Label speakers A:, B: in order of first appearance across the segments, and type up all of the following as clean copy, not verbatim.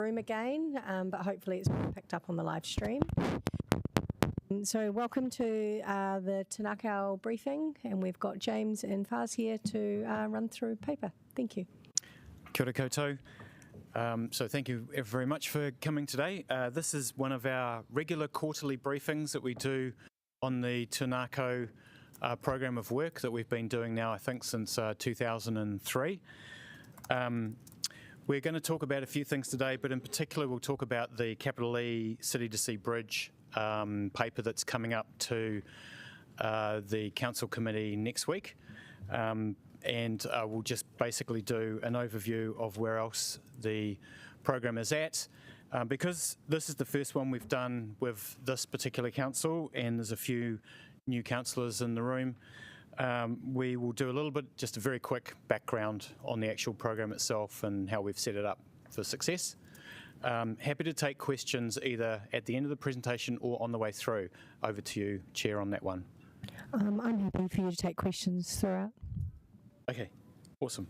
A: room again, but hopefully it's been picked up on the live stream. So welcome to the Ngākau briefing, and we've got James and Faz here to run through paper. Thank you.
B: Kia ora koutou. So thank you very much for coming today. This is one of our regular quarterly briefings that we do on the Ngākau program of work that we've been doing now, I think, since 2003. We're going to talk about a few things today, but in particular we'll talk about the Capital E City to Sea Bridge paper that's coming up to the Council Committee next week. And we'll just basically do an overview of where else the program is at. Because this is the first one we've done with this particular council, and there's a few new councillors in the room, we will do a little bit, just a very quick background on the actual program itself and how we've set it up for success. Happy to take questions either at the end of the presentation or on the way through. Over to you, Chair, on that one.
A: I'm happy for you to take questions throughout.
B: Okay, awesome.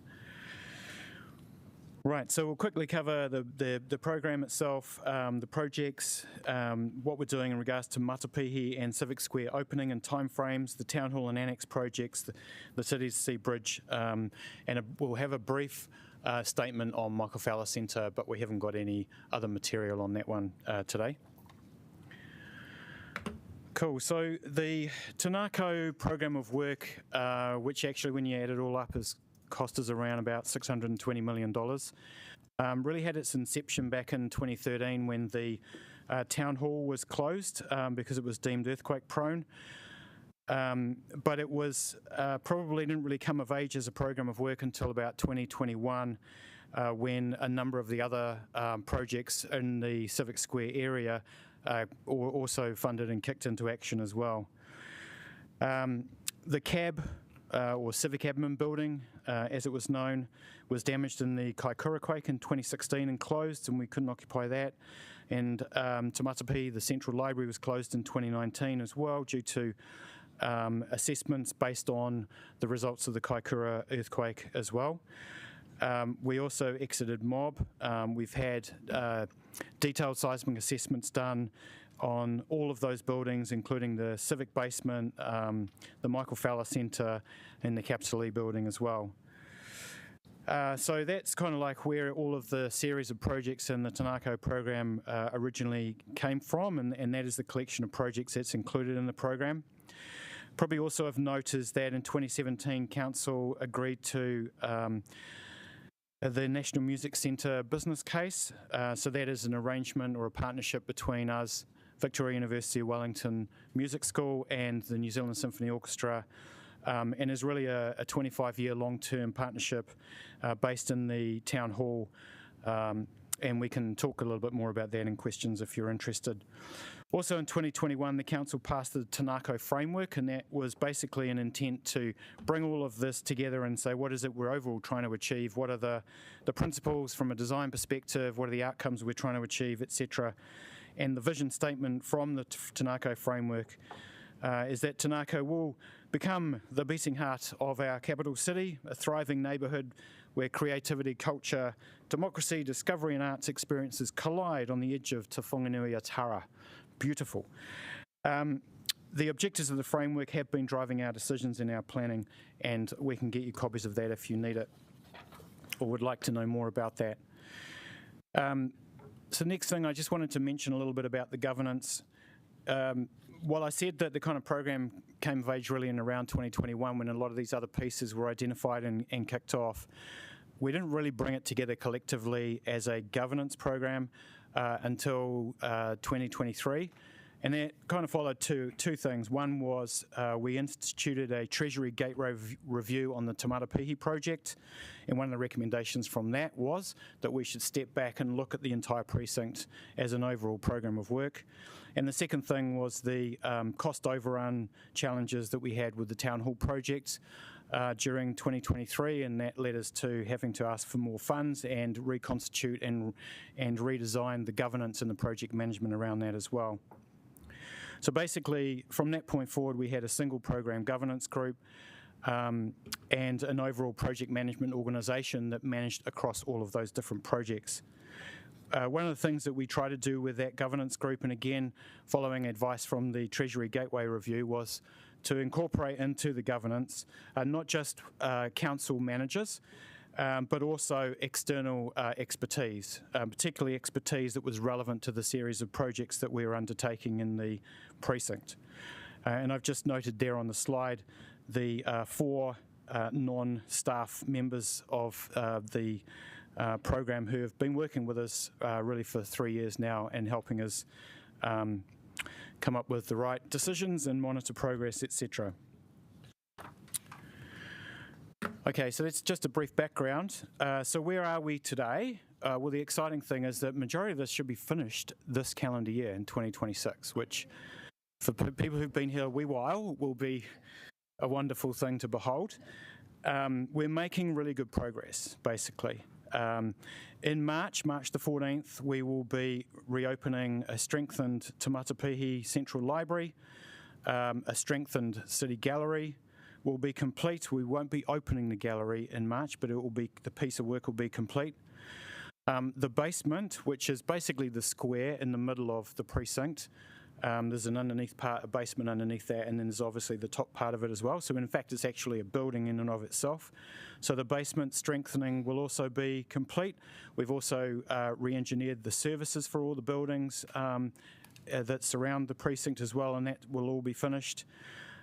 B: Right, so we'll quickly cover the program itself, the projects, what we're doing in regards to Matapihi and Civic Square opening and timeframes, the Town Hall and Annex projects, the City to Sea Bridge, and we'll have a brief statement on Michael Fowler Centre, but we haven't got any other material on that one today. Cool, so the Ngākau program of work, which actually when you add it all up is cost us around about $620 million. Really had its inception back in 2013 when the town hall was closed because it was deemed earthquake prone. But it was probably didn't really come of age as a program of work until about 2021 when a number of the other projects in the Civic Square area were also funded and kicked into action as well. The CAB or Civic Admin Building, as it was known, was damaged in the Kaikoura quake in 2016 and closed, and we couldn't occupy that. And Te Matapihi, the Central Library, was closed in 2019 as well due to assessments based on the results of the Kaikoura earthquake as well. We also exited MOB. We've had detailed seismic assessments done on all of those buildings, including the Civic Basement, the Michael Fowler Centre, and the Capital E building as well. So that's kind of like where all of the series of projects in the Ngākau program originally came from, and that is the collection of projects that's included in the program. Probably also of note is that in 2017, Council agreed to the National Music Centre business case. So that is an arrangement or a partnership between us, Victoria University of Wellington Music School, and the New Zealand Symphony Orchestra, and is really a 25-year long-term partnership based in the Town Hall, and we can talk a little bit more about that in questions if you're interested. Also in 2021, the Council passed the Ngākau framework, and that was basically an intent to bring all of this together and say, what is it we're overall trying to achieve, what are the principles from a design perspective, what are the outcomes we're trying to achieve, etc. And the vision statement from the Ngākau framework is that Ngākau will become the beating heart of our capital city, a thriving neighbourhood where creativity, culture, democracy, discovery and arts experiences collide on the edge of Te Whanganui Atara. Beautiful. The objectives of the framework have been driving our decisions in our planning, and we can get you copies of that if you need it or would like to know more about that. So next thing, I just wanted to mention a little bit about the governance. While I said that the kind of program came of age really in around 2021 when a lot of these other pieces were identified and kicked off, we didn't really bring it together collectively as a governance program until 2023. And that kind of followed two things. One was we instituted a Treasury Gateway review on the Te Matapihi project, and one of the recommendations from that was that we should step back and look at the entire precinct as an overall program of work. And the second thing was the cost overrun challenges that we had with the Town Hall project during 2023, and that led us to having to ask for more funds and reconstitute and redesign the governance and the project management around that as well. So basically, from that point forward, we had a single program governance group and an overall project management organisation that managed across all of those different projects. one of the things that we try to do with that governance group, and again, following advice from the Treasury Gateway Review, was to incorporate into the governance not just council managers, but also external expertise, particularly expertise that was relevant to the series of projects that we were undertaking in the precinct. And I've just noted there on the slide the 4 non-staff members of the program who have been working with us really for 3 years now and helping us come up with the right decisions and monitor progress, etc. Okay, so that's just a brief background. So where are we today? Well, the exciting thing is that majority of this should be finished this calendar year in 2026, which for people who've been here a wee while will be a wonderful thing to behold. We're making really good progress, basically. In March the 14th, we will be reopening a strengthened Te Matapihi Central Library, a strengthened City Gallery will be complete. We won't be opening the gallery in March, but the piece of work will be complete. The basement, which is basically the square in the middle of the precinct, there's a basement underneath that, and then there's obviously the top part of it as well. So in fact, it's actually a building in and of itself. So the basement strengthening will also be complete. We've also re-engineered the services for all the buildings that surround the precinct as well, and that will all be finished.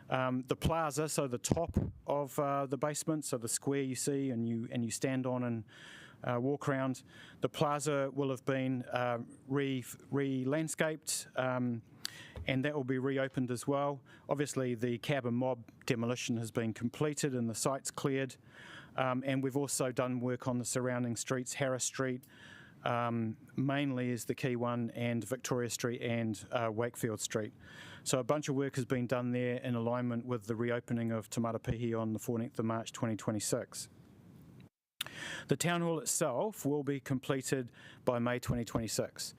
B: The plaza, so the top of the basement, so the square you see and you stand on and walk around, the plaza will have been re-landscaped, and that will be reopened as well. Obviously, the cab and mob demolition has been completed and the site's cleared, and we've also done work on the surrounding streets. Harris Street mainly is the key one, and Victoria Street and Wakefield Street. So a bunch of work has been done there in alignment with the reopening of Te Matapihi on the 14th of March 2026. The town hall itself will be completed by May 2026.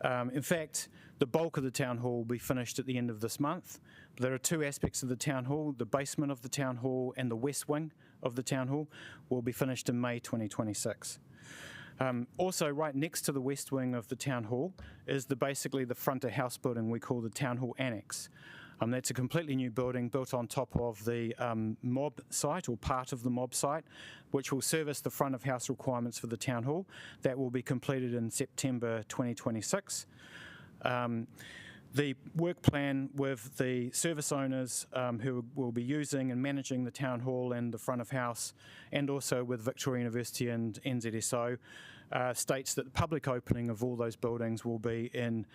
B: In fact, the bulk of the town hall will be finished at the end of this month. There are 2 aspects of the town hall. The basement of the town hall and the west wing of the town hall will be finished in May 2026. Also, right next to the west wing of the town hall is basically the front of house building we call the town hall annex. That's a completely new building built on top of the mob site, or part of the mob site, which will service the front of house requirements for the town hall. That will be completed in September 2026. The work plan with the service owners who will be using and managing the town hall and the front of house, and also with Victoria University and NZSO, states that the public opening of all those buildings will be in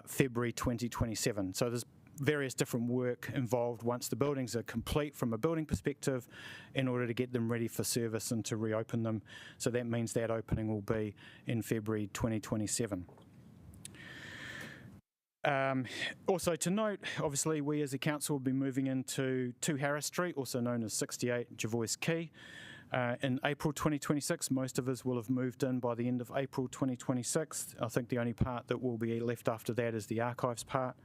B: February 2027. So there's various different work involved once the buildings are complete from a building perspective in order to get them ready for service and to reopen them. So that means that opening will be in February 2027. Also to note, obviously we as a council will be moving into 2 Harris Street, also known as 68 Jervois Quay, in April 2026. Most of us will have moved in by the end of April 2026. I think the only part that will be left after that is the archives part.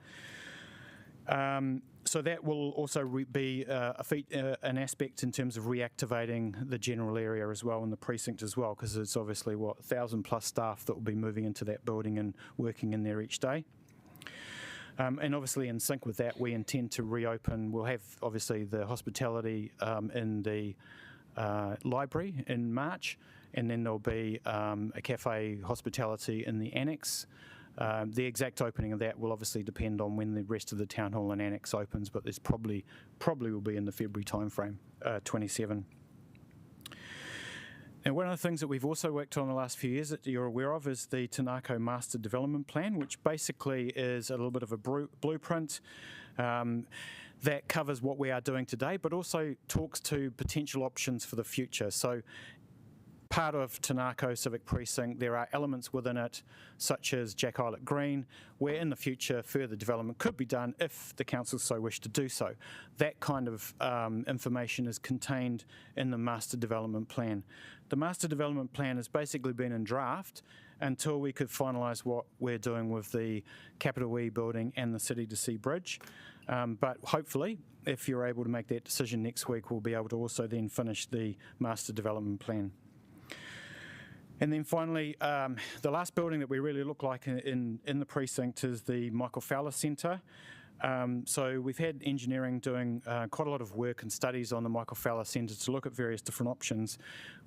B: So that will also be an aspect in terms of reactivating the general area as well, and the precinct as well, because it's obviously 1,000+ staff that will be moving into that building and working in there each day. And obviously in sync with that, we intend to reopen. We'll have obviously the hospitality in the library in March, and then there'll be a cafe hospitality in the annex. The exact opening of that will obviously depend on when the rest of the town hall and annex opens, but there's probably will be in the February timeframe, 27. And one of the things that we've also worked on the last few years that you're aware of is the Ngākau Master Development Plan, which basically is a little bit of a blueprint that covers what we are doing today, but also talks to potential options for the future. So part of Te Ngākau Civic Precinct, there are elements within it, such as Jack Islet Green, where in the future further development could be done if the council so wish to do so. That kind of information is contained in the Master Development Plan. The Master Development Plan has basically been in draft until we could finalise what we're doing with the Capital E building and the City to Sea Bridge. But hopefully, if you're able to make that decision next week, we'll be able to also then finish the Master Development Plan. And then finally, the last building that we really look like in the precinct is the Michael Fowler Centre. So we've had engineering doing quite a lot of work and studies on the Michael Fowler Centre to look at various different options.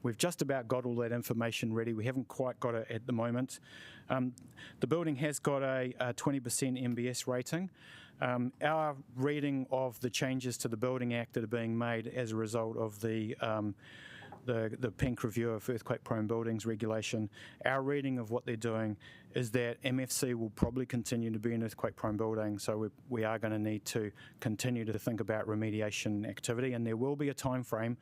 B: We've just about got all that information ready. We haven't quite got it at the moment. The building has got a 20% MBS rating. Our reading of the changes to the Building Act that are being made as a result of the PENC review of earthquake-prone buildings regulation, our reading of what they're doing is that MFC will probably continue to be an earthquake-prone building, so we are going to need to continue to think about remediation activity, and there will be a time frame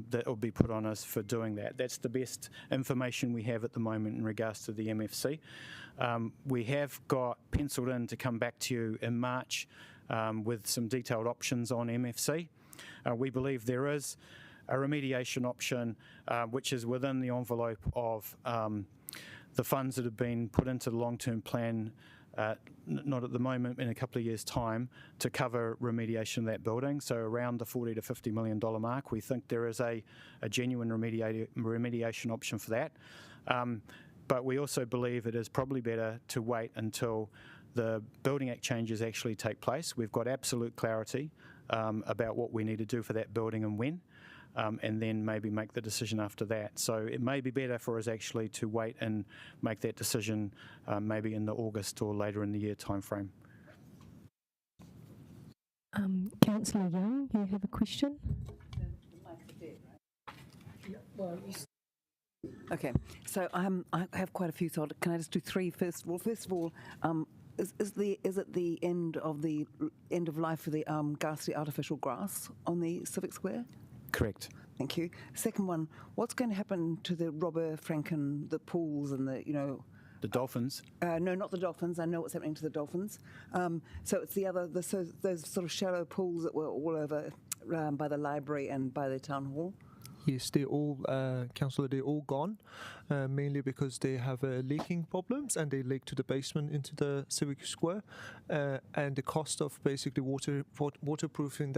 B: that will be put on us for doing that. That's the best information we have at the moment in regards to the MFC. We have got penciled in to come back to you in March with some detailed options on MFC. We believe there is a remediation option which is within the envelope of the funds that have been put into the long-term plan, not at the moment, in a couple of years' time, to cover remediation of that building. So around the $40 to $50 million mark, we think there is a genuine remediation option for that. But we also believe it is probably better to wait until the Building Act changes actually take place. We've got absolute clarity about what we need to do for that building and when. And then maybe make the decision after that. So it may be better for us actually to wait and make that decision maybe in the August or later in the year timeframe.
A: Councillor Young, you have a question?
C: Okay, so I have quite a few, so can I just do three first of all? First of all, is it the end of life for the ghastly artificial grass on the Civic Square?
B: Correct.
C: Thank you. Second one, what's going to happen to the robber franken, the pools and
B: the dolphins?
C: No, not the dolphins. I know what's happening to the dolphins. So it's those sort of shallow pools that were all over by the library and by the town hall.
D: Yes, they're all, Councillor, they're all gone, mainly because they have leaking problems and they leak to the basement into the Civic Square. And the cost of basically waterproofing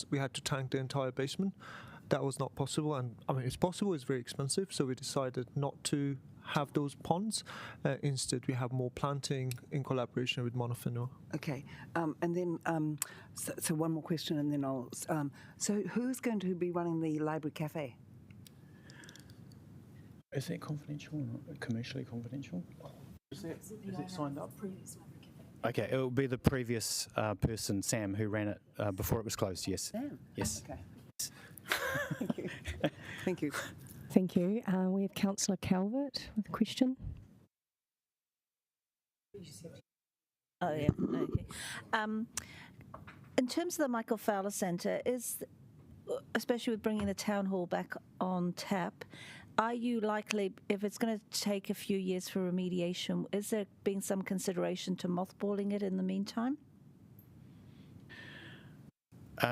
D: we had to tank the entire basement. That was not possible. And I mean, it's possible, it's very expensive. So we decided not to have those ponds. Instead, we have more planting in collaboration with Monofino.
C: Okay, and then so one more question, and then I'll. So who's going to be running the library cafe?
B: Is that confidential or not? Commercially confidential? Is that signed up? Okay, it will be the previous person, Sam, who ran it before it was closed. Yes.
C: Sam.
B: Yes.
C: Okay. Thank you. Thank you.
A: Thank you. We have Councillor Calvert with a question.
E: Oh, yeah. Okay. In terms of the Michael Fowler Centre, especially with bringing the town hall back on tap, are you likely, if it's going to take a few years for remediation, is there being some consideration to mothballing it in the meantime?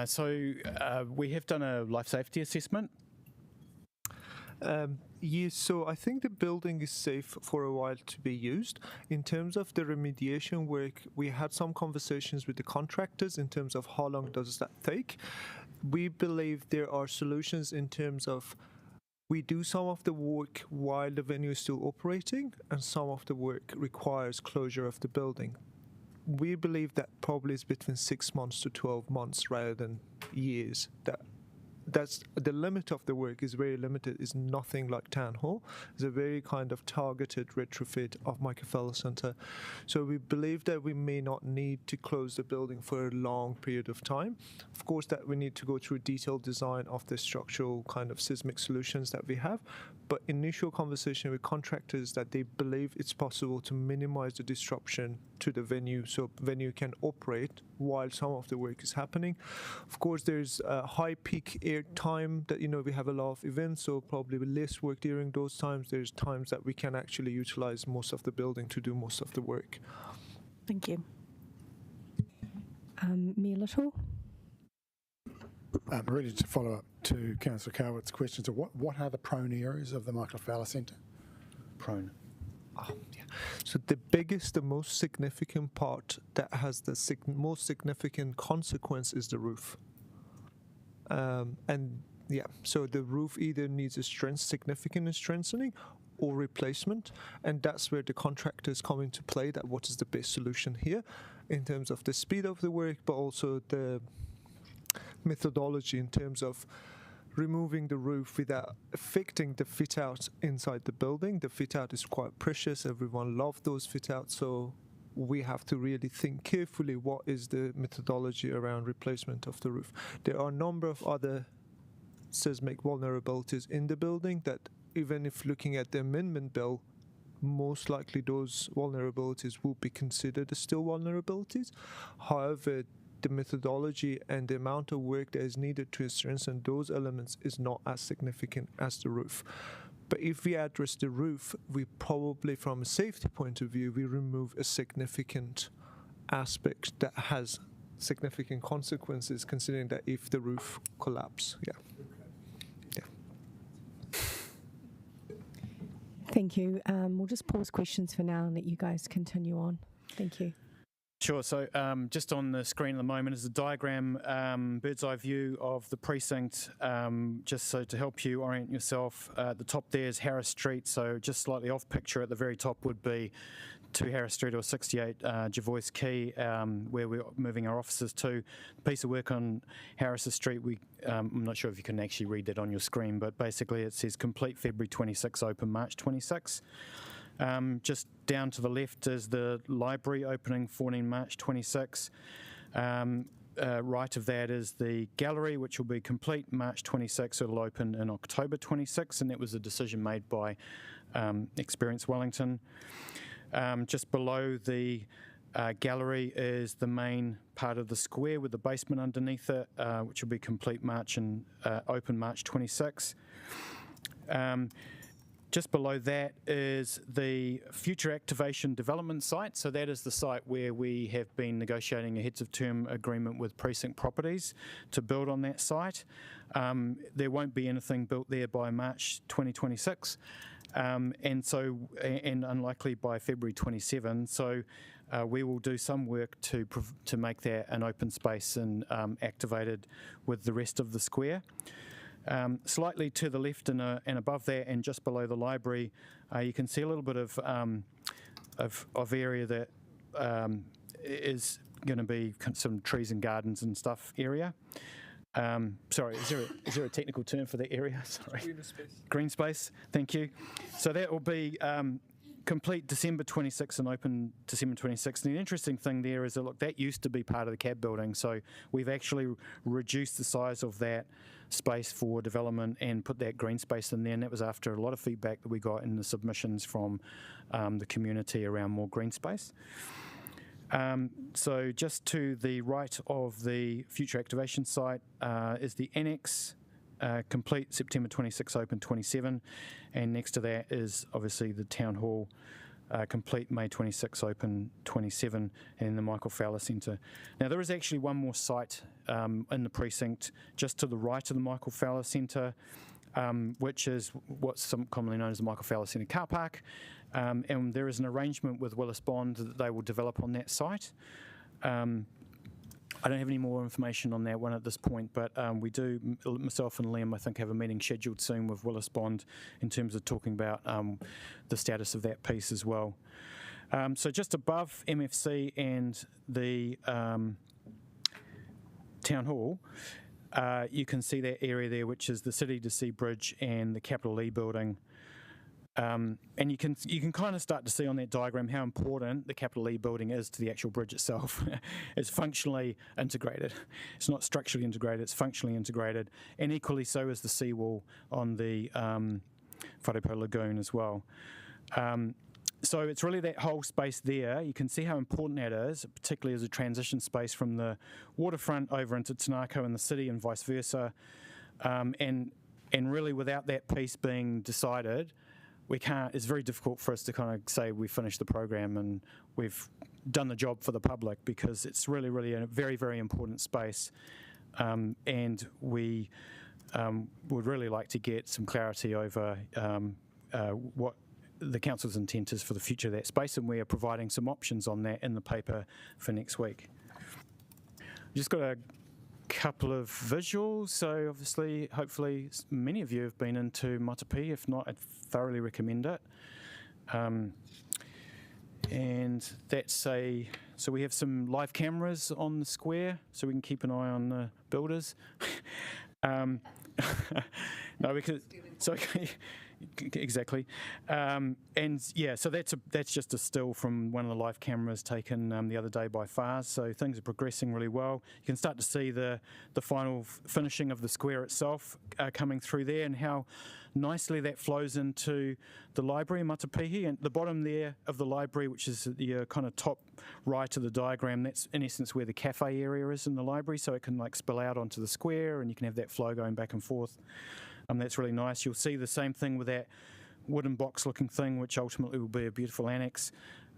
B: So we have done a life safety assessment.
D: Yes, so I think the building is safe for a while to be used. In terms of the remediation work, we had some conversations with the contractors in terms of how long does that take. We believe there are solutions in terms of we do some of the work while the venue is still operating, and some of the work requires closure of the building. We believe that probably is between 6 months to 12 months rather than years. That's the limit of the work is very limited. It's nothing like Town Hall. It's a very kind of targeted retrofit of Michael Fowler Centre. So we believe that we may not need to close the building for a long period of time. Of course, that we need to go through detailed design of the structural kind of seismic solutions that we have. But initial conversation with contractors that they believe it's possible to minimize the disruption to the venue so venue can operate while some of the work is happening. Of course, there's a high peak air time that, we have a lot of events, so probably with less work during those times. There's times that we can actually utilize most of the building to do most of the work.
E: Thank you.
A: Mayor Little?
F: Ready to follow up to Councillor Calvert's question. So what are the prone areas of the Michael Fowler Centre?
B: Prone.
D: Yeah. So the biggest, the most significant part that has the most significant consequence is the roof. So the roof either needs a significant strengthening, or replacement, and that's where the contractors come into play, that what is the best solution here in terms of the speed of the work, but also the methodology in terms of removing the roof without affecting the fit out inside the building. The fit out is quite precious. Everyone loves those fit outs, so we have to really think carefully what is the methodology around replacement of the roof. There are a number of other seismic vulnerabilities in the building that, even if looking at the amendment bill, most likely those vulnerabilities will be considered as still vulnerabilities. However, the methodology and the amount of work that is needed to strengthen those elements is not as significant as the roof. But if we address the roof, we probably, from a safety point of view, we remove a significant aspect that has significant consequences, considering that if the roof collapses.
A: Thank you. We'll just pause questions for now and let you guys continue on. Thank you.
B: Sure. So just on the screen at the moment is a diagram, bird's eye view of the precinct, just so to help you orient yourself. At the top there is Harris Street, so just slightly off picture at the very top would be 2 Harris Street or 68 Jervois Quay, where we're moving our offices to. A piece of work on Harris Street, I'm not sure if you can actually read that on your screen, but basically it says complete February 26, open March 26. Just down to the left is the library opening 14 March 26. Right of that is the gallery, which will be complete March 26. It'll open in October 26, and that was a decision made by Experience Wellington. Just below the gallery is the main part of the square with the basement underneath it, which will be complete March and open March 26. Just below that is the future activation development site. So that is the site where we have been negotiating a heads of term agreement with Precinct Properties to build on that site. There won't be anything built there by March 2026, and unlikely by February 27. So we will do some work to make that an open space and activated with the rest of the square. Slightly to the left and above that, and just below the library, you can see a little bit of area that is going to be some trees and gardens and stuff area. Sorry, is there a technical term for the area? Sorry.
D: Green space.
B: Green space. Thank you. So that will be complete December 26 and open December 26. And the interesting thing there is that, look, that used to be part of the cab building, so we've actually reduced the size of that space for development and put that green space in there, and that was after a lot of feedback that we got in the submissions from the community around more green space. So just to the right of the future activation site is the annex, complete September 26, open 27, and next to that is obviously the town hall, complete May 26, open 27, and the Michael Fowler Centre. Now there is actually one more site in the precinct just to the right of the Michael Fowler Centre, which is what's commonly known as the Michael Fowler Centre car park, and there is an arrangement with Willis Bond that they will develop on that site. I don't have any more information on that one at this point, but we do, myself and Liam, I think, have a meeting scheduled soon with Willis Bond in terms of talking about the status of that piece as well. So just above MFC and the Town Hall, you can see that area there, which is the City to Sea Bridge and the Capital E building. And you can kind of start to see on that diagram how important the Capital E building is to the actual bridge itself. It's functionally integrated. It's not structurally integrated, it's functionally integrated. And equally so is the seawall on the Wharepo Lagoon as well. So it's really that whole space there. You can see how important that is, particularly as a transition space from the waterfront over into Ngākau and the city and vice versa. And really without that piece being decided, it's very difficult for us to kind of say we finished the program and we've done the job for the public, because it's really, really a very, very important space. And we would really like to get some clarity over what the council's intent is for the future of that space, and we are providing some options on that in the paper for next week. Just got a couple of visuals. So obviously, hopefully, many of you have been into Matapi. If not, I'd thoroughly recommend it. And so we have some live cameras on the square, so we can keep an eye on the builders. No, because so exactly, and yeah, so that's just a still from one of the live cameras taken the other day by FARS. So things are progressing really well. You can start to see the final finishing of the square itself coming through there, and how nicely that flows into the library in Matapihi. And the bottom there of the library, which is the kind of top right of the diagram, that's in essence where the cafe area is in the library, so it can like spill out onto the square and you can have that flow going back and forth. That's really nice. You'll see the same thing with that wooden box looking thing, which ultimately will be a beautiful annex.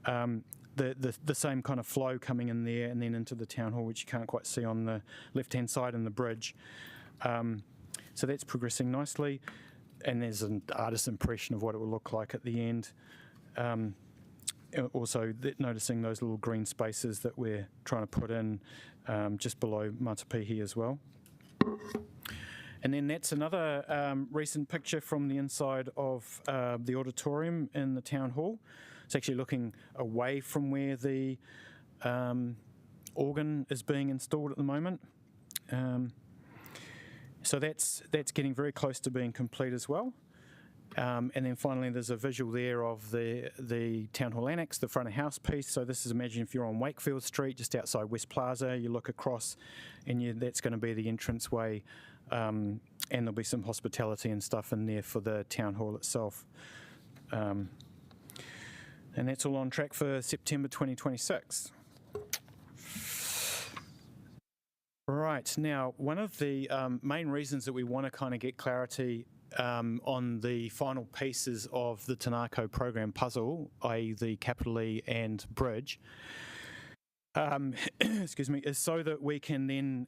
B: The same kind of flow coming in there and then into the town hall, which you can't quite see on the left-hand side in the bridge. So that's progressing nicely. And there's an artist's impression of what it will look like at the end. Also, noticing those little green spaces that we're trying to put in just below Matapihi as well. And then that's another recent picture from the inside of the auditorium in the town hall. It's actually looking away from where the organ is being installed at the moment. So that's getting very close to being complete as well. And then finally, there's a visual there of the Town Hall Annex, the front of house piece. So this is, imagine if you're on Wakefield Street, just outside West Plaza, you look across and that's going to be the entranceway, and there'll be some hospitality and stuff in there for the Town Hall itself. And that's all on track for September 2026. Right, now one of the main reasons that we want to kind of get clarity on the final pieces of the Ngākau program puzzle, i.e. the Capital E and Bridge, excuse me, is so that we can then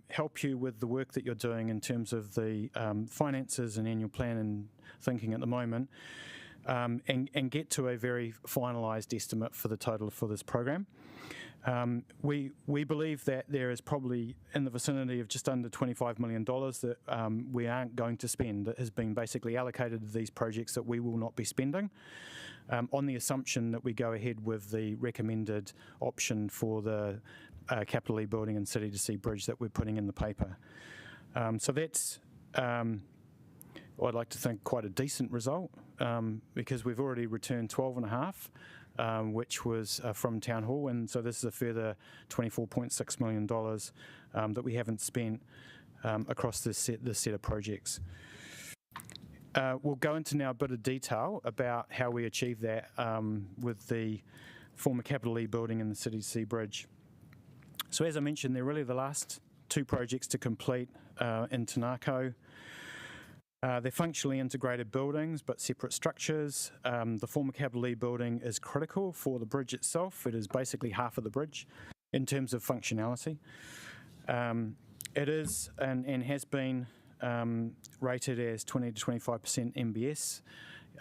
B: help you with the work that you're doing in terms of the finances and annual plan and thinking at the moment, and get to a very finalised estimate for the total for this program. We believe that there is probably in the vicinity of just under $25 million that we aren't going to spend, that has been basically allocated to these projects that we will not be spending, on the assumption that we go ahead with the recommended option for the Capital E building and City to Sea bridge that we're putting in the paper. So that's, I'd like to think, quite a decent result, because we've already returned 12.5, which was from Town Hall, and so this is a further $24.6 million that we haven't spent across this set of projects. We'll go into now a bit of detail about how we achieve that with the former Capital E building and the City to Sea bridge. So as I mentioned, they're really the last two projects to complete in Ngākau. They're functionally integrated buildings, but separate structures. The former Capital E building is critical for the bridge itself. It is basically half of the bridge in terms of functionality. It is and has been rated as 20 to 25% MBS,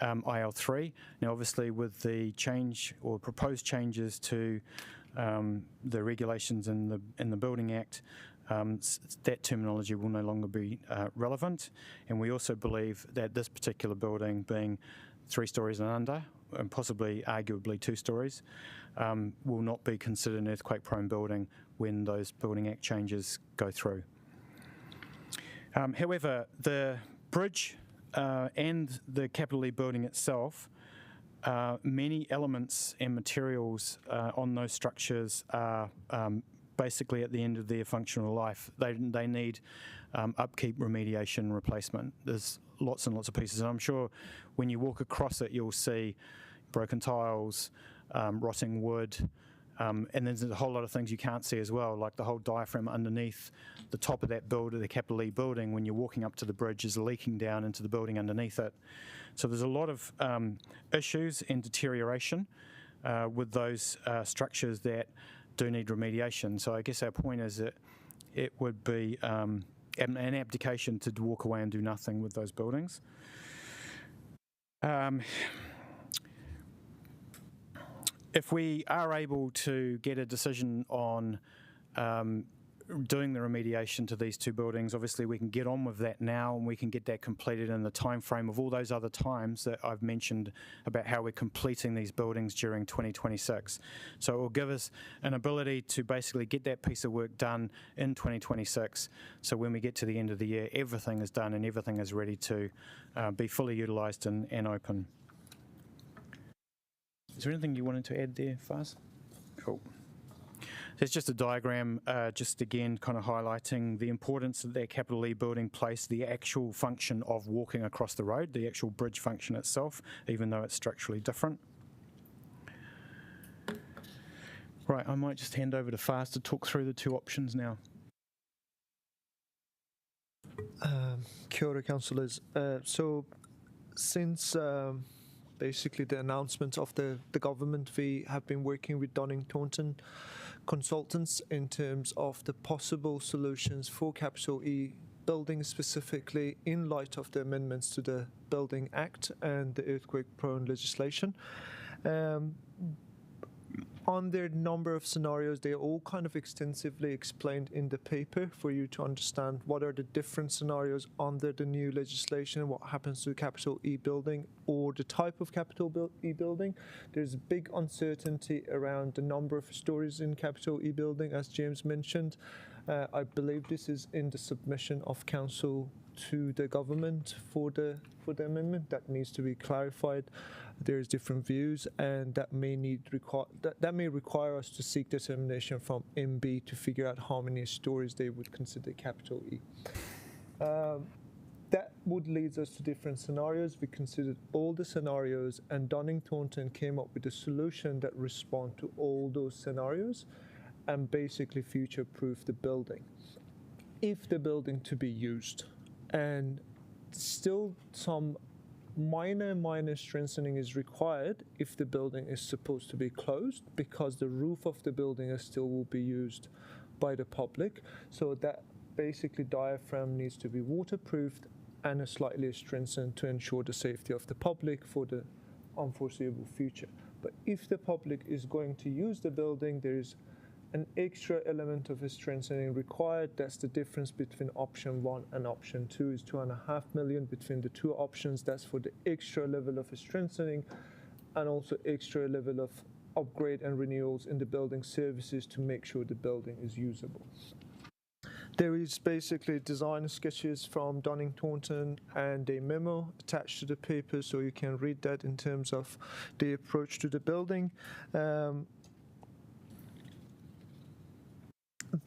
B: IL3. Now, obviously, with the change or proposed changes to the regulations in the Building Act, that terminology will no longer be relevant, and we also believe that this particular building, being 3 stories and under, and possibly arguably 2 stories, will not be considered an earthquake-prone building when those Building Act changes go through. However, the bridge and the Capital E building itself, many elements and materials on those structures are basically at the end of their functional life. They need upkeep, remediation, replacement. There's lots and lots of pieces, and I'm sure when you walk across it you'll see broken tiles, rotting wood, and there's a whole lot of things you can't see as well, like the whole diaphragm underneath the top of that building, the Capital E building, when you're walking up to the bridge, is leaking down into the building underneath it. So there's a lot of issues and deterioration with those structures that do need remediation. So I guess our point is that it would be an abdication to walk away and do nothing with those buildings. If we are able to get a decision on doing the remediation to these two buildings. Obviously, we can get on with that now, and we can get that completed in the time frame of all those other times that I've mentioned about how we're completing these buildings during 2026. So it will give us an ability to basically get that piece of work done in 2026. So when we get to the end of the year, everything is done and everything is ready to be fully utilised and open. Is there anything you wanted to add there, Faz? Cool. It's just a diagram, just again kind of highlighting the importance of that capital E building plays, the actual function of walking across the road, the actual bridge function itself, even though it's structurally different. Right, I might just hand over to Faz to talk through the two options now.
D: Kia ora, councillors. So since basically the announcement of the government, we have been working with Thornton consultants in terms of the possible solutions for capital E building, specifically in light of the amendments to the Building Act and the earthquake-prone legislation. On their number of scenarios, they are all kind of extensively explained in the paper for you to understand what are the different scenarios under the new legislation, what happens to the capital E building or the type of capital E building. There's big uncertainty around the number of stories in capital E building, as James mentioned. I believe this is in the submission of council to the government for the amendment. That needs to be clarified. There's different views, and that may require us to seek determination from MB to figure out how many stories they would consider capital E. That would lead us to different scenarios. We considered all the scenarios, and Thornton came up with a solution that responds to all those scenarios and basically future-proof the building. If the building to be used, and still some minor strengthening is required if the building is supposed to be closed, because the roof of the building still will be used by the public. So that basically diaphragm needs to be waterproofed and slightly strengthened to ensure the safety of the public for the unforeseeable future. But if the public is going to use the building, there is an extra element of strengthening required. That's the difference between option 1 and option 2 is 2.5 million between the two options. That's for the extra level of strengthening and also extra level of upgrade and renewals in the building services to make sure the building is usable. There is basically design sketches from Thornton and a memo attached to the paper, so you can read that in terms of the approach to the building.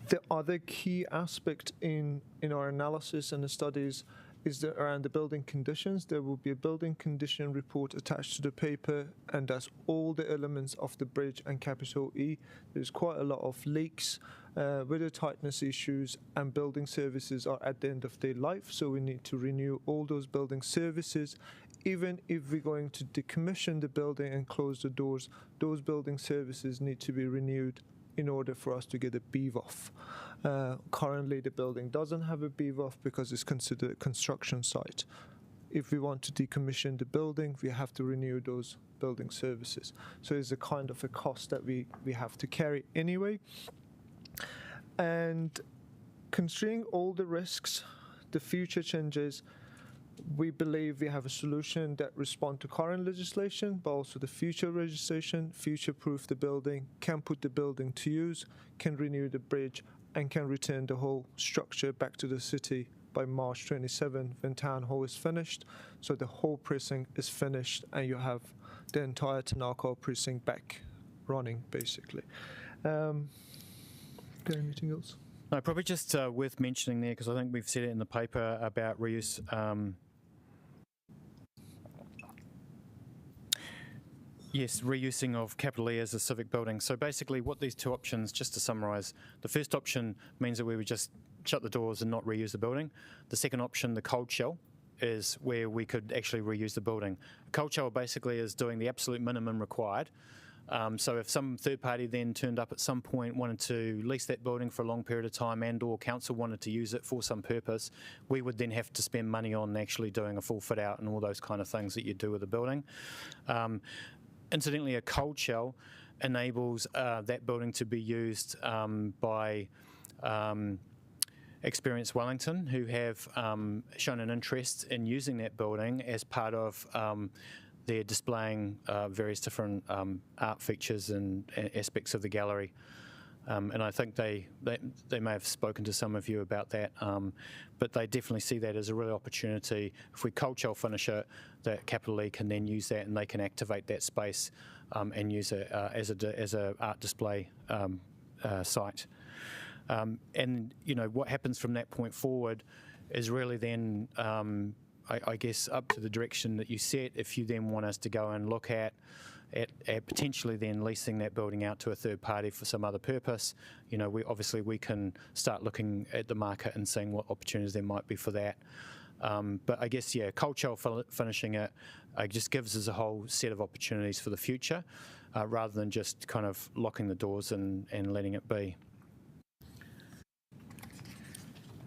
D: The other key aspect in our analysis and the studies is that around the building conditions. There will be a building condition report attached to the paper, and that's all the elements of the bridge and capital E. There's quite a lot of leaks, weather tightness issues, and building services are at the end of their life, so we need to renew all those building services. Even if we're going to decommission the building and close the doors, those building services need to be renewed in order for us to get a BVOF. Currently, the building doesn't have a BVOF because it's considered a construction site. If we want to decommission the building, we have to renew those building services. So it's a kind of a cost that we have to carry anyway. And considering all the risks, the future changes, we believe we have a solution that responds to current legislation, but also the future legislation, future-proof the building, can put the building to use, can renew the bridge, and can return the whole structure back to the city by March 27 when Town Hall is finished. So the whole precinct is finished, and you have the entire Ngākau precinct back running, basically. Anything else?
B: No, probably just worth mentioning there, because I think we've said it in the paper about reuse. Yes, reusing of capital E as a civic building. So basically what these two options, just to summarise, the first option means that we would just shut the doors and not reuse the building. The second option, the cold shell, is where we could actually reuse the building. A cold shell basically is doing the absolute minimum required. So if some third party then turned up at some point, wanted to lease that building for a long period of time and or council wanted to use it for some purpose, we would then have to spend money on actually doing a full fit out and all those kind of things that you do with a building. Incidentally, a cold shell enables that building to be used by Experience Wellington, who have shown an interest in using that building as part of their displaying various different art features and aspects of the gallery. And I think they may have spoken to some of you about that, but they definitely see that as a real opportunity. If we cold shell finish it, that Capital E can then use that, and they can activate that space and use it as a art display site. And what happens from that point forward is really then, I guess, up to the direction that you set. If you then want us to go and look at potentially then leasing that building out to a third party for some other purpose, we can start looking at the market and seeing what opportunities there might be for that. But I guess, cold shell finishing it just gives us a whole set of opportunities for the future, rather than just kind of locking the doors and letting it be.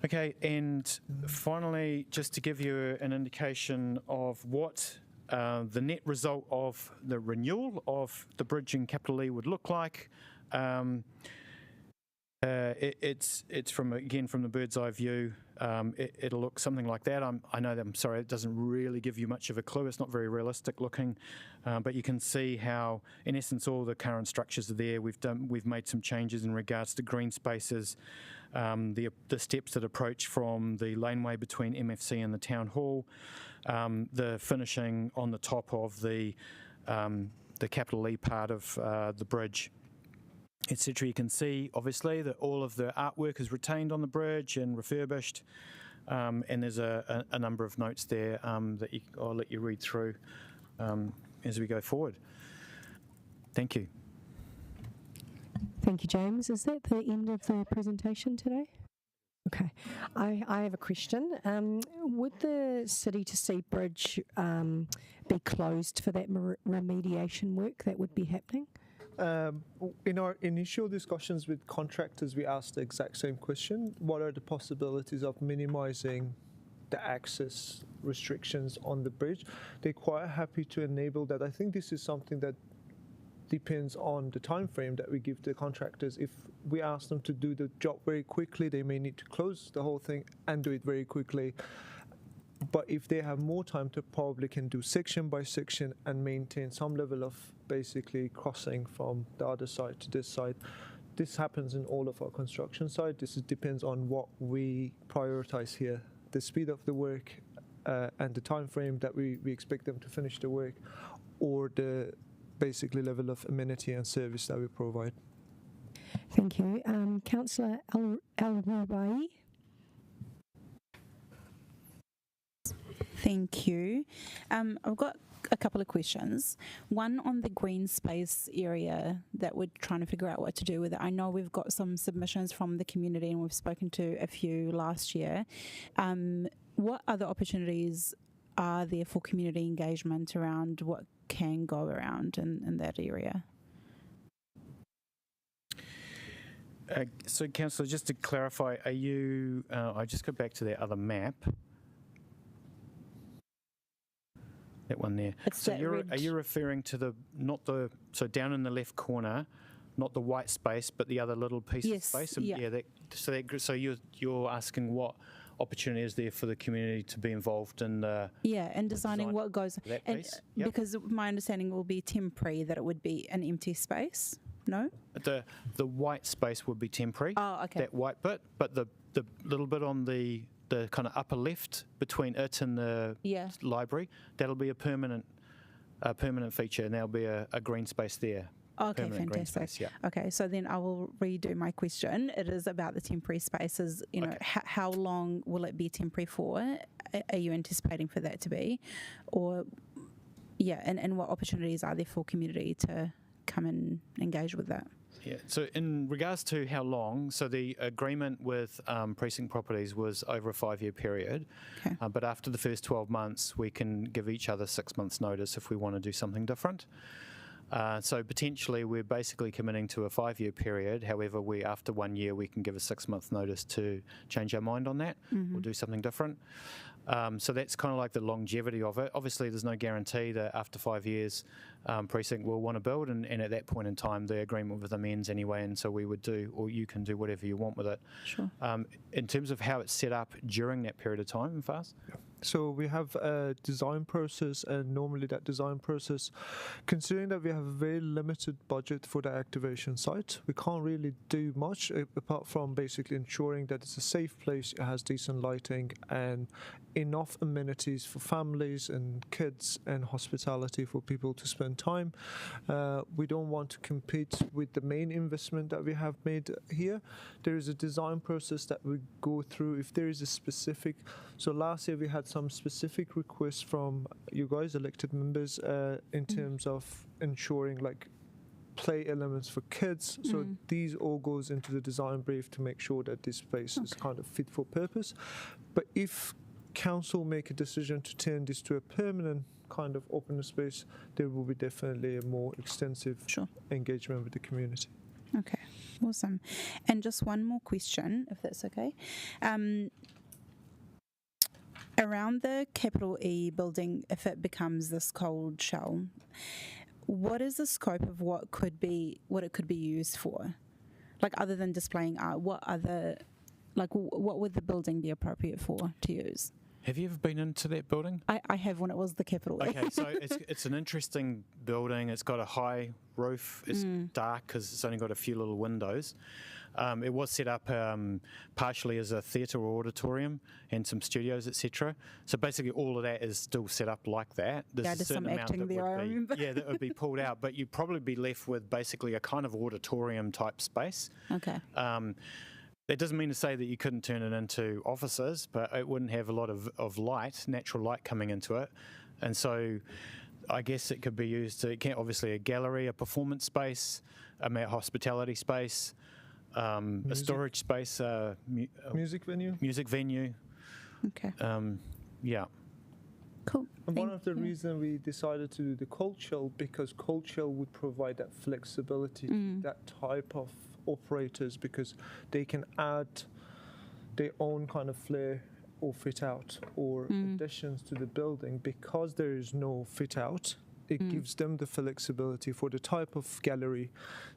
B: Okay, and finally, just to give you an indication of what the net result of the renewal of the bridge in Capital E would look like. It's from the bird's eye view. It'll look something like that. I'm sorry, it doesn't really give you much of a clue. It's not very realistic looking, but you can see how, in essence, all the current structures are there. We've made some changes in regards to green spaces, the steps that approach from the laneway between MFC and the town hall, the finishing on the top of the Capital E part of the bridge, etc. You can see, obviously, that all of the artwork is retained on the bridge and refurbished, and there's a number of notes there that I'll let you read through as we go forward. Thank you.
A: Thank you, James. Is that the end of the presentation today? Okay. I have a question. Would the City to Sea Bridge be closed for that remediation work that would be happening?
D: In our initial discussions with contractors, we asked the exact same question. What are the possibilities of minimizing the access restrictions on the bridge? They're quite happy to enable that. I think this is something that depends on the time frame that we give the contractors. If we ask them to do the job very quickly, they may need to close the whole thing and do it very quickly. But if they have more time, they probably can do section by section and maintain some level of basically crossing from the other side to this side. This happens in all of our construction sites. This depends on what we prioritize here, the speed of the work and the time frame that we expect them to finish the work, or the basically level of amenity and service that we provide.
A: Thank you. Councillor El-Rubai.
G: Thank you. I've got a couple of questions. One on the green space area that we're trying to figure out what to do with it. I know we've got some submissions from the community and we've spoken to a few last year. What other opportunities are there for community engagement around what can go around in that area?
B: So, Councillor, just to clarify, are you, I just go back to that other map. That one there. So are you referring to so down in the left corner, not the white space, but the other little piece of space?
G: Yeah.
B: So you're asking what opportunity is there for the community to be involved in the
G: and designing what goes
B: that
G: and
B: piece? Yep.
G: Because my understanding will be temporary, that it would be an empty space. No,
B: the white space would be temporary.
G: Oh, okay.
B: That white bit, but the little bit on the kind of upper left between it and the library, that'll be a permanent feature, and there'll be a green space there.
G: Okay,
B: permanent
G: fantastic.
B: Green space, yeah.
G: Okay, so then I will redo my question. It is about the temporary spaces. How long will it be temporary for? Are you anticipating for that to be, or and what opportunities are there for community to come and engage with that?
B: Yeah, so in regards to how long, so the agreement with Precinct Properties was over a 5-year period,
G: okay.
B: But after the first 12 months, we can give each other 6 months' notice if we want to do something different. So potentially we're basically committing to a 5-year period. However, after 1 year, we can give a 6-month notice to change our mind on that or do something different. So that's kind of like the longevity of it. Obviously, there's no guarantee that after 5 years, Precinct will want to build, and at that point in time, the agreement with them ends anyway, and so we would do, or you can do whatever you want with it.
G: Sure.
B: In terms of how it's set up during that period of time, Fast?
D: So we have a design process, and normally that design process, considering that we have a very limited budget for the activation site, we can't really do much apart from basically ensuring that it's a safe place, it has decent lighting and enough amenities for families and kids and hospitality for people to spend time. We don't want to compete with the main investment that we have made here. There is a design process that we go through if there is a specific. So last year we had some specific requests from you guys, elected members, in terms of ensuring like play elements for kids. So these all goes into the design brief to make sure that this space is kind of fit for purpose. But if council make a decision to turn this to a permanent kind of open space, there will be definitely a more extensive engagement with the community.
G: Okay, awesome. And just one more question, if that's okay. Around the capital E building, if it becomes this cold shell, what is the scope of what it could be used for? Like, other than displaying art, what would the building be appropriate for to use?
B: Have you ever been into that building?
G: I have, when it was the capital.
B: Okay, so it's an interesting building. It's got a high roof. It's dark because it's only got a few little windows. It was set up partially as a theatre or auditorium and some studios, etc. So basically all of that is still set up like that. There's a certain
G: some
B: amount
G: acting
B: that
G: there, I
B: would
G: remember.
B: be, that would be pulled out, but you'd probably be left with basically a kind of auditorium type space.
G: Okay.
B: That doesn't mean to say that you couldn't turn it into offices, but it wouldn't have a lot of light, natural light coming into it. And so I guess it could be used to, obviously a gallery, a performance space, a hospitality space, a storage space,
D: Music venue.
B: Music venue.
G: Okay.
B: Yeah.
G: Cool.
D: And one of the reasons we decided to do the cold shell, because cold shell would provide that flexibility to that type of operators, because they can add their own kind of flair or fit out or additions to the building. Because there is no fit out, it gives them the flexibility for the type of gallery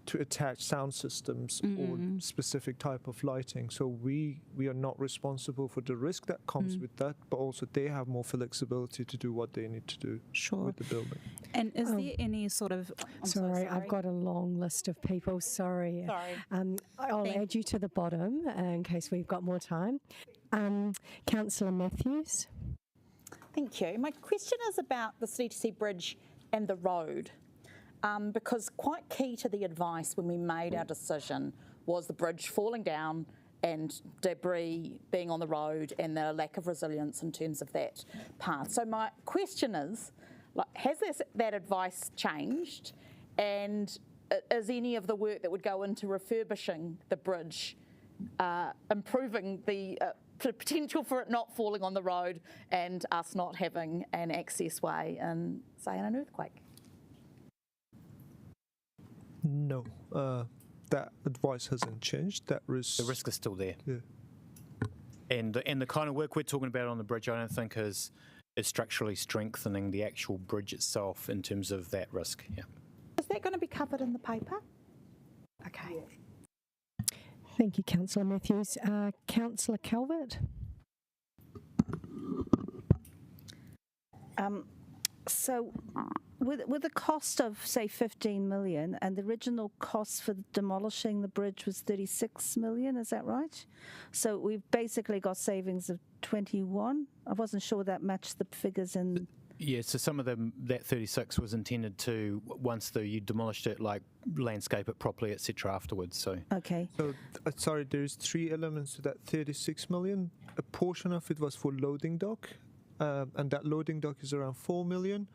D: to attach sound systems or specific type of lighting. So we are not responsible for the risk that comes with that, but also they have more flexibility to do what they need to do with the building.
G: And is there any sort of...
A: Sorry, I've got a long list of people. Sorry. I'll add you to the bottom in case we've got more time. Councillor Matthews.
H: Thank you. My question is about the CTC Bridge and the road, because quite key to the advice when we made our decision was the bridge falling down and debris being on the road and the lack of resilience in terms of that path. So my question is, has that advice changed, and is any of the work that would go into refurbishing the bridge improving the potential for it not falling on the road and us not having an access way in, say, an earthquake?
D: No, that advice hasn't changed. The risk
B: is still there.
D: Yeah.
B: And the kind of work we're talking about on the bridge, I don't think is structurally strengthening the actual bridge itself in terms of that risk. Yeah.
H: Is that going to be covered in the paper? Okay.
A: Thank you, Councillor Matthews. Councillor Calvert.
E: So with the cost of, say, 15 million, and the original cost for demolishing the bridge was 36 million, is that right? So we've basically got savings of 21. I wasn't sure that matched the figures in...
B: Yeah, so some of that 36 was intended to, once you demolished it, like landscape it properly, etc. afterwards. So
E: okay.
D: So sorry, there's 3 elements to that 36 million. A portion of it was for loading dock, and that loading dock is around 4 million.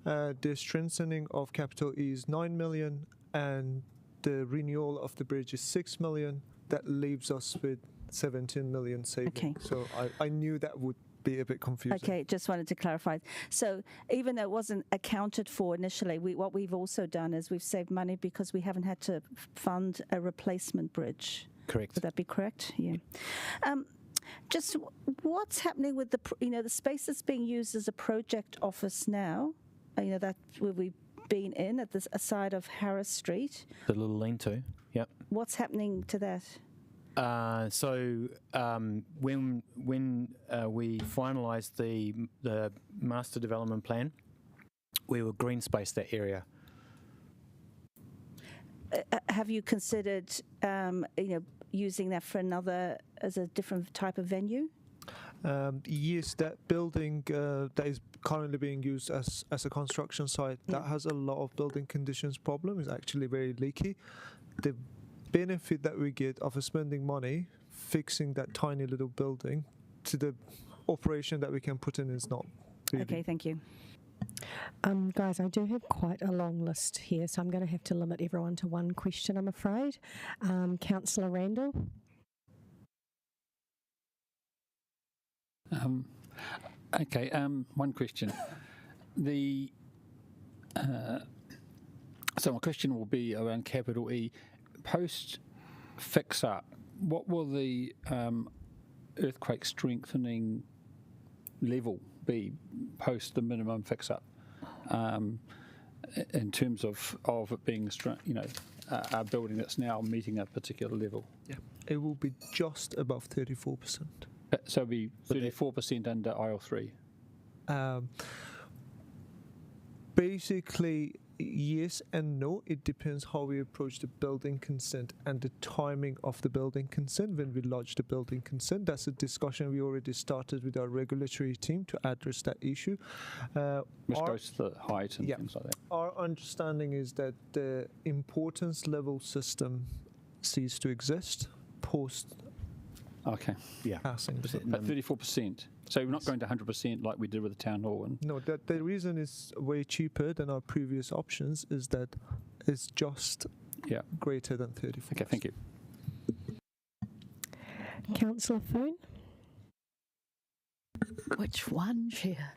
D: The strengthening of capital E is 9 million, and the renewal of the bridge is 6 million. That leaves us with 17 million saving.
E: Okay.
D: So I knew that would be a bit confusing.
E: Okay, just wanted to clarify. So even though it wasn't accounted for initially, what we've also done is we've saved money because we haven't had to fund a replacement bridge.
B: Correct.
E: Would that be correct? Yeah. Just what's happening with the space that's being used as a project office now? That where we've been in at this side of Harris Street.
B: The little lean-to, yep.
E: What's happening to that?
B: When we finalised the master development plan, we will green space that area.
E: Have you considered, using that for as a different type of venue?
D: Yes, that building that is currently being used as a construction site, that has a lot of building conditions problem, is actually very leaky. The benefit that we get of spending money fixing that tiny little building to the operation that we can put in is not really.
E: Okay, thank you.
A: Guys, I do have quite a long list here, so I'm going to have to limit everyone to one question, I'm afraid. Councillor Randall.
I: Okay, one question. So my question will be around capital E. Post fix up, what will the earthquake strengthening level be post the minimum fix up, in terms of it being a building that's now meeting a particular level?
D: Yeah, it will be just above 34%.
I: So it'll be 34% under IL3.
D: Basically, yes and no. It depends how we approach the building consent and the timing of the building consent when we lodge the building consent. That's a discussion we already started with our regulatory team to address that issue.
I: Which goes to the height and things like that.
D: Our understanding is that the importance level system ceased to exist post passing.
I: But 34%. So we're not going to 100% like we did with the town hall.
D: No, the reason is way cheaper than our previous options is that it's just greater than 34%.
I: Okay, thank you.
A: Councillor Foon.
J: Which one, Chair?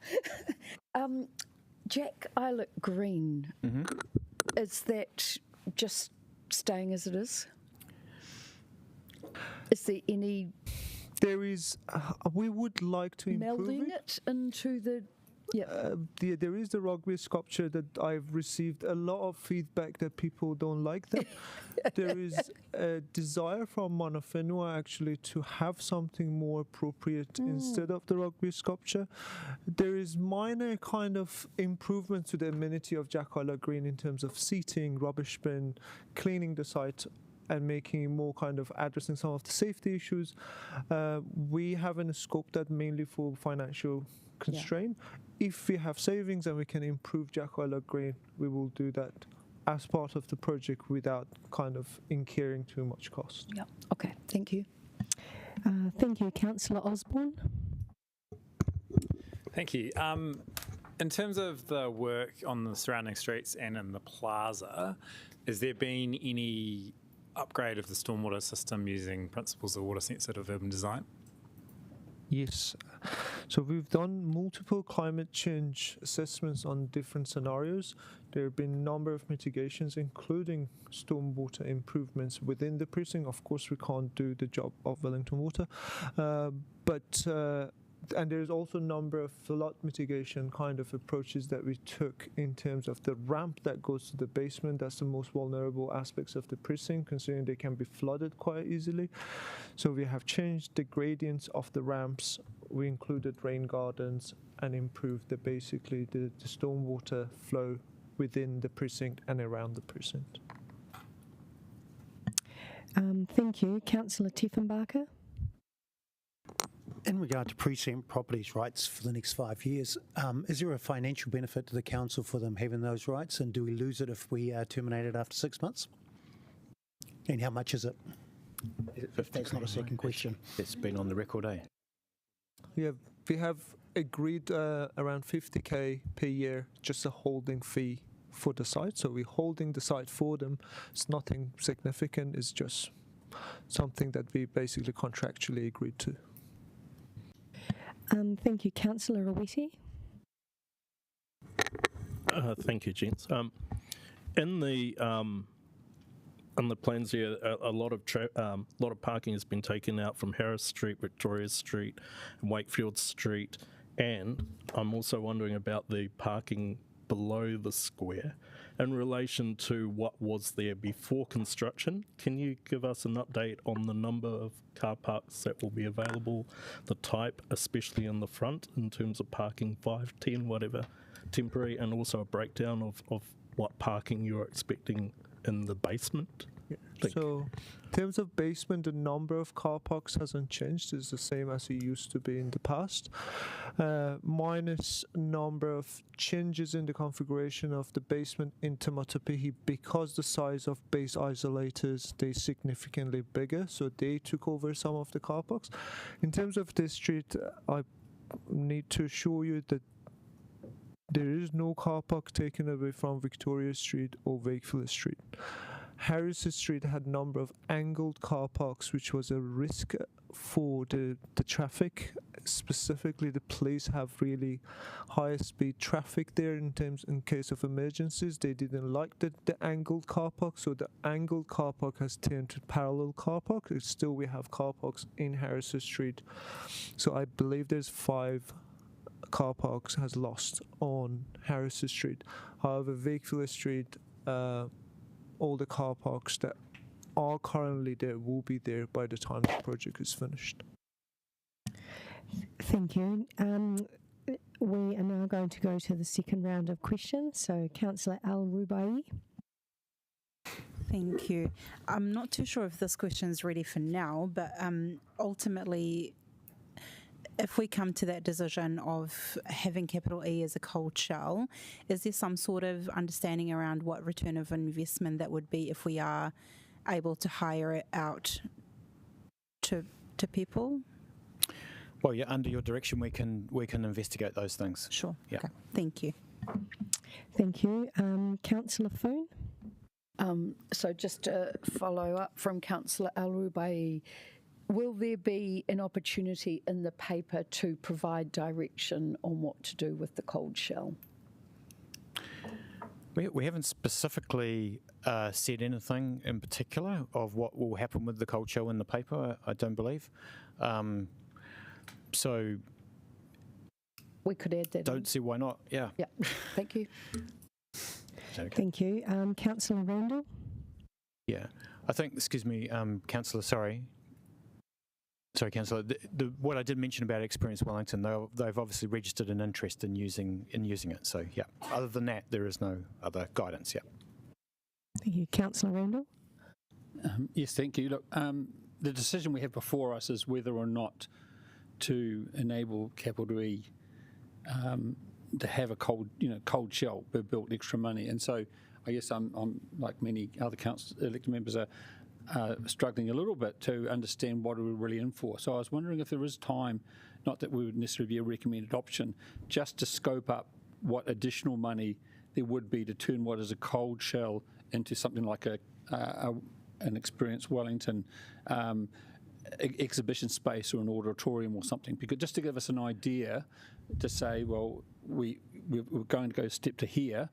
J: Jack, I look green.
B: Mm-hmm.
J: Is that just staying as it is? Is there any...
D: There is, we would like to improve
J: melding it into the...
D: there is the rugby sculpture that I've received a lot of feedback that people don't like that. There is a desire from Mana Whenua actually to have something more appropriate instead of the rugby sculpture. There is minor kind of improvement to the amenity of Ngākau Green in terms of seating, rubbish bin, cleaning the site, and making it more kind of addressing some of the safety issues. We haven't scoped that mainly for financial constraint. If we have savings and we can improve Ngākau Green, we will do that as part of the project without kind of incurring too much cost.
J: Yeah. Okay. Thank you.
A: Thank you, Councillor Osborne.
K: Thank you. In terms of the work on the surrounding streets and in the plaza, has there been any upgrade of the stormwater system using principles of water-sensitive urban design?
D: Yes. So we've done multiple climate change assessments on different scenarios. There have been a number of mitigations, including stormwater improvements within the precinct. Of course, we can't do the job of Wellington Water, and there's also a number of flood mitigation kind of approaches that we took in terms of the ramp that goes to the basement. That's the most vulnerable aspects of the precinct, considering they can be flooded quite easily. So we have changed the gradients of the ramps. We included rain gardens and improved the stormwater flow within the precinct and around the precinct.
A: Thank you. Councillor Tiefenbacher.
L: In regard to precinct properties rights for the next 5 years, is there a financial benefit to the council for them having those rights, and do we lose it if we terminate it after 6 months? And how much is it? That's not a second question.
B: It's been on the record, eh?
D: Yeah, we have agreed around 50k per year, just a holding fee for the site. So we're holding the site for them. It's nothing significant. It's just something that we basically contractually agreed to.
A: Thank you, Councillor Awiti.
M: Thank you, gents. In the on the plans here, a lot of parking has been taken out from Harris Street, Victoria Street, and Wakefield Street, and I'm also wondering about the parking below the square in relation to what was there before construction. Can you give us an update on the number of car parks that will be available, the type, especially in the front, in terms of parking 5, 10, whatever, temporary, and also a breakdown of what parking you're expecting in the basement?
D: So, in terms of basement, the number of car parks hasn't changed. It's the same as it used to be in the past. Minus number of changes in the configuration of the basement in Te Matapihi, because the size of base isolators, they're significantly bigger, so they took over some of the car parks. In terms of this street, I need to assure you that there is no car park taken away from Victoria Street or Wakefield Street. Harris Street had a number of angled car parks, which was a risk for the traffic. Specifically, the police have really high speed traffic there in case of emergencies. They didn't like the angled car park, so the angled car park has turned to parallel car park. Still, we have car parks in Harris Street. So I believe there's 5 car parks has lost on Harris Street. However, Wakefield Street, all the car parks that are currently there will be there by the time the project is finished.
A: Thank you. We are now going to go to the second round of questions. So, Councillor Al-Rubai.
G: Thank you. I'm not too sure if this question is ready for now, but ultimately, if we come to that decision of having capital E as a cold shell, is there some sort of understanding around what return of investment that would be if we are able to hire it out to people?
B: Well, yeah, under your direction, we can investigate those things.
G: Sure.
B: Yeah.
G: Okay. Thank you.
A: Thank you. Councillor Foon.
J: So just to follow up from Councillor Al-Rubai, will there be an opportunity in the paper to provide direction on what to do with the cold shell?
B: We haven't specifically said anything in particular of what will happen with the cold shell in the paper, I don't believe. So
J: we could add that.
B: Don't see why not, yeah.
J: Yeah, thank you.
B: Okay.
A: Thank you. Councillor Randall?
B: Yeah, I think, excuse me, Councillor, sorry, Councillor. What I did mention about Experience Wellington, they've obviously registered an interest in using it. So yeah, other than that, there is no other guidance. Yeah.
A: Thank you, Councillor Randall.
I: Yes, thank you. Look, the decision we have before us is whether or not to enable Capital E to have a cold shell built extra money, and so I guess I'm like many other elected members are struggling a little bit to understand what we're really in for. So I was wondering if there is time, not that we would necessarily be a recommended option, just to scope up what additional money there would be to turn what is a cold shell into something like an Experience Wellington exhibition space or an auditorium or something, because just to give us an idea to say, well, we're going to go a step to here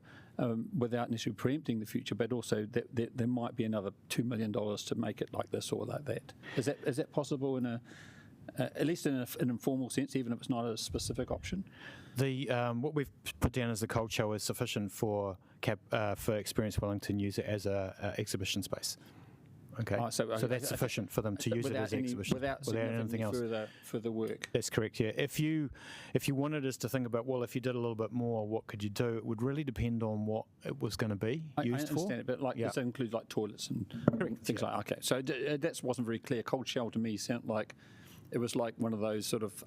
I: without necessarily preempting the future, but also that there might be another $2 million to make it like this or like that. Is that possible in at least in an informal sense, even if it's not a specific option?
B: What we've put down as the cold shell is sufficient for Experience Wellington use it as a exhibition space. Okay, so that's sufficient for them to use it as an exhibition
I: without
B: anything else.
I: Further work.
B: That's correct. Yeah. If you wanted us to think about, well, if you did a little bit more, what could you do? It would really depend on what it was going to be used for.
I: I understand it, but does that include like toilets and things like? Okay, so that wasn't very clear. Cold shell to me sounded like it was like one of those sort of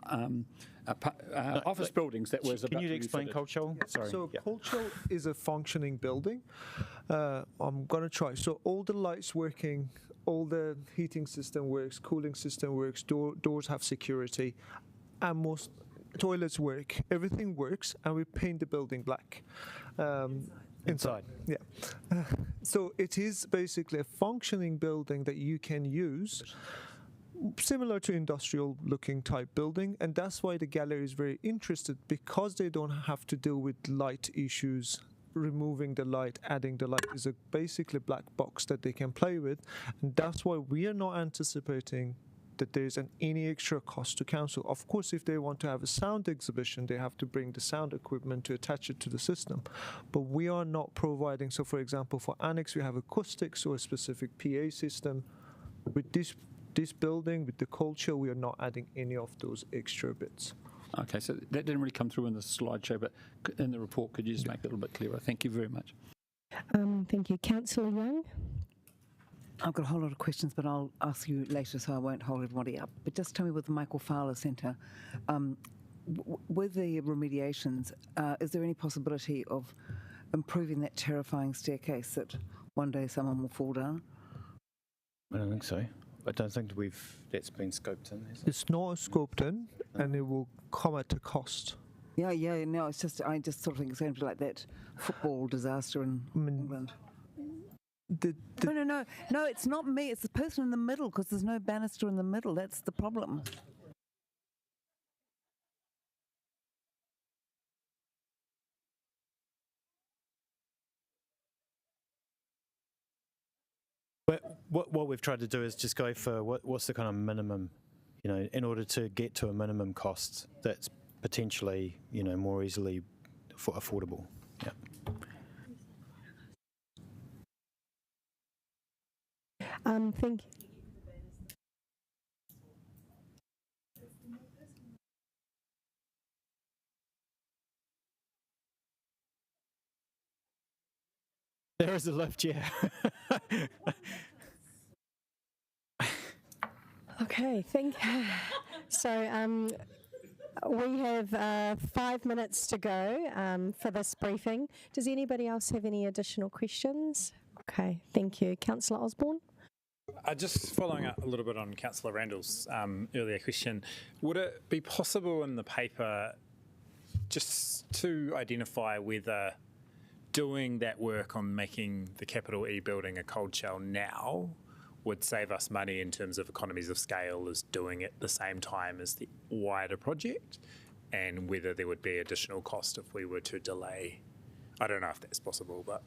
I: office buildings that was.
B: Can you explain cold shell?
D: Yeah.
B: Sorry.
D: So cold shell is a functioning building. I'm going to try. So all the lights working, all the heating system works, cooling system works, doors have security, and most toilets work. Everything works, and we paint the building black. Inside. Yeah. So it is basically a functioning building that you can use, similar to industrial looking type building, and that's why the gallery is very interested, because they don't have to deal with light issues removing the light, adding the light is a basically black box that they can play with, and that's why we are not anticipating that there's any extra cost to council. Of course, if they want to have a sound exhibition, they have to bring the sound equipment to attach it to the system. But we are not providing, so for example, for Annex, we have acoustics or a specific PA system. With this building, with the culture, we are not adding any of those extra bits.
I: Okay, so that didn't really come through in the slideshow, but in the report, could you just make it a little bit clearer? Thank you very much.
A: Thank you. Councillor Young?
C: I've got a whole lot of questions, but I'll ask you later, so I won't hold everybody up. But just tell me with the Michael Fowler Centre, with the remediations, is there any possibility of improving that terrifying staircase that one day someone will fall down?
B: I don't think so. I don't think that's been scoped in.
D: It's not scoped in, and it will come at a cost.
C: Yeah, no, it's just, I just sort of think it's going to be like that football disaster in England. No, it's not me. It's the person in the middle, because there's no banister in the middle. That's the problem.
B: But what we've tried to do is just go for what's the kind of minimum, in order to get to a minimum cost that's potentially, more easily affordable. Yeah.
A: Thank you.
B: There is a lift, yeah.
A: Okay, thank you. So we have 5 minutes to go for this briefing. Does anybody else have any additional questions? Okay, thank you. Councillor Osborne?
K: Just following up a little bit on Councillor Randall's earlier question, would it be possible in the paper just to identify whether doing that work on making the capital E building a cold shell now would save us money in terms of economies of scale as doing it the same time as the wider project, and whether there would be additional cost if we were to delay? I don't know if that's possible, but...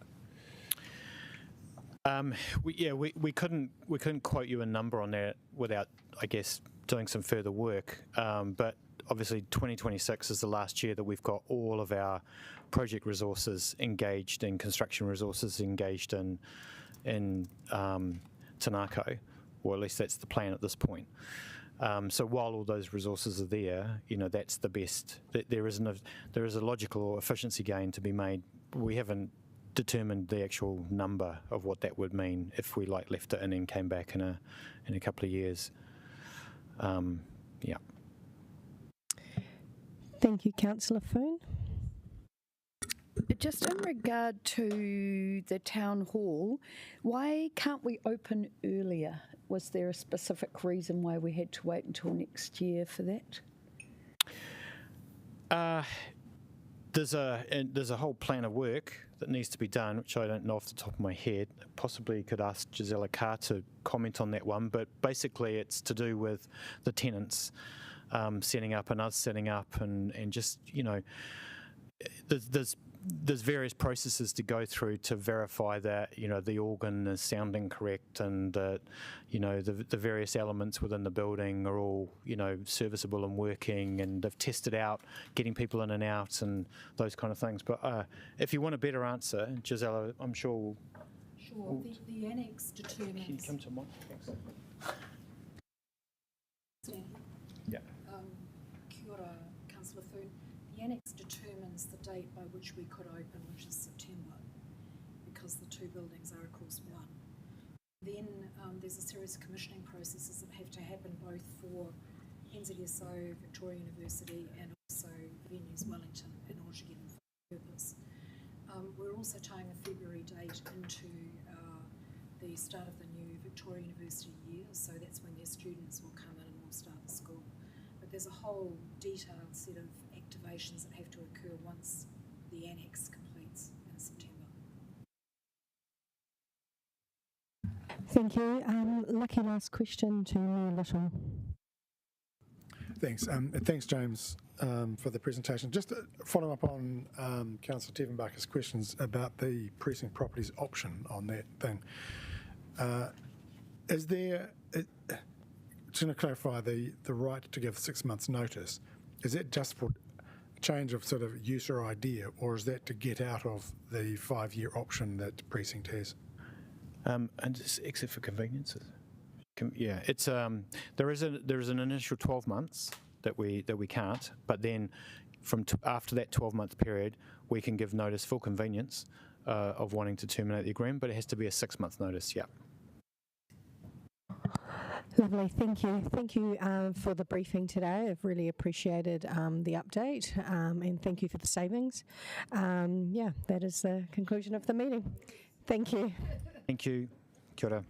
B: We couldn't quote you a number on that without, I guess, doing some further work. But obviously, 2026 is the last year that we've got all of our project resources engaged and construction resources engaged in Ngākau, or at least that's the plan at this point. So while all those resources are there, that's the best. There is a logical efficiency gain to be made. We haven't determined the actual number of what that would mean if we left it in and came back in a couple of years. Yeah.
A: Thank you, Councillor Foon.
J: Just in regard to the town hall, why can't we open earlier? Was there a specific reason why we had to wait until next year for that?
B: There's a whole plan of work that needs to be done, which I don't know off the top of my head. Possibly could ask Gisela Carr to comment on that one, but basically it's to do with the tenants setting up and us setting up, and just, there's various processes to go through to verify that the organ is sounding correct, and the various elements within the building are all serviceable and working, and they've tested out getting people in and out and those kind of things. But if you want a better answer, Gisela, I'm sure.
N: Sure. The annex determines.
B: Can you come to my? Yeah.
N: Kia ora, Councillor Foon. The annex determines the date by which we could open, which is September, because the two buildings are, of course, one. Then there's a series of commissioning processes that have to happen both for NZSO, Victoria University, and also Venues Wellington in order to get them for purpose. We're also tying a February date into the start of the new Victoria University year, so that's when their students will come in and will start the school. But there's a whole detailed set of activations that have to occur once the annex completes in September.
A: Thank you. Lucky last question to Mayor Little.
F: Thanks. Thanks, James. for the presentation. Just following up on Councillor Tevenbacher's questions about the precinct properties option on that thing. Is there, just to clarify, the right to give 6 months notice, is that just for change of sort of use or idea, or is that to get out of the 5-year option that precinct has?
B: And just except for conveniences. Yeah, it's there is an initial 12 months that we can't, but then from after that 12-month period, we can give notice for convenience of wanting to terminate the agreement, but it has to be a 6-month notice. Yeah.
A: Lovely, thank you. Thank you for the briefing today. I've really appreciated the update and thank you for the savings. Yeah, that is the conclusion of the meeting. Thank you.
B: Thank you. Kia ora.